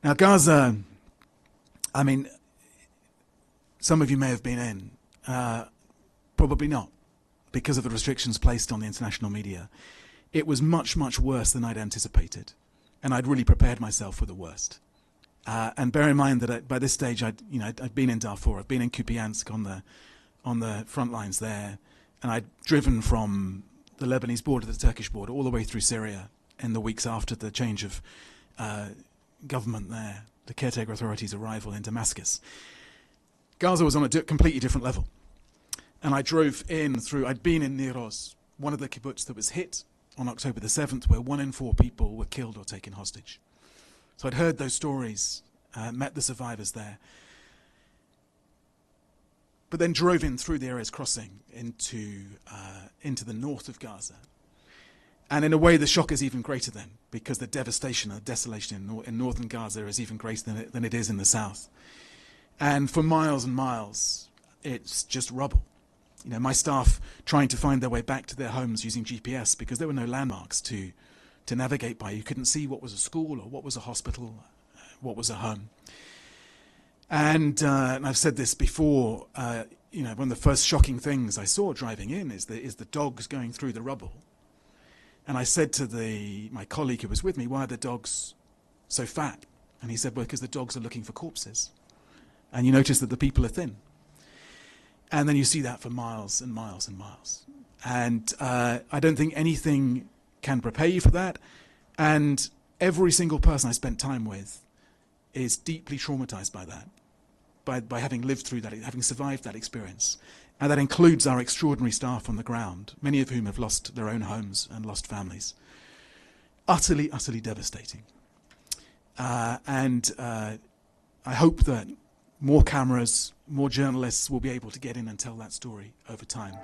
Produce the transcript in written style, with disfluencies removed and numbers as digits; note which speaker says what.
Speaker 1: Now, Gaza, I mean, some of you may have been in, probably not, because of the restrictions placed on the international media. It was much, much worse than I'd anticipated, and I'd really prepared myself for the worst. And bear in mind that by this stage, I'd been in Darfur, I'd been in Kupiansk on the front lines there, and I'd driven from the Lebanese border to the Turkish border all the way through Syria in the weeks after the change of government there, the caretaker authorities' arrival in Damascus. Gaza was on a completely different level. And I drove in through, I'd been in Niroz, one of the kibbutz that was hit on October the 7th, where 1 in 4 people were killed or taken hostage. So I'd heard those stories, met the survivors there. But then drove in through the Erez crossing into the north of Gaza. And in a way, the shock is even greater then, because the devastation and the desolation in northern Gaza is even greater than it is in the south. And for miles and miles, it's just rubble. You know, my staff trying to find their way back to their homes using GPS because there were no landmarks to navigate by. You couldn't see what was a school or what was a hospital, what was a home. And I've said this before, you know, one of the first shocking things I saw driving in is the dogs going through the rubble. And I said to my colleague who was with me, why are the dogs so fat? And he said, well, because the dogs are looking for corpses. And you notice that the people are thin. And then you see that for miles and miles and miles. And I don't think anything can prepare you for that. And every single person I spent time with is deeply traumatized by that, by having lived through that, having survived that experience. And that includes our extraordinary staff on the ground, many of whom have lost their own homes and lost families. Utterly, utterly devastating. And I hope that more cameras, more journalists will be able to get in and tell that story over time.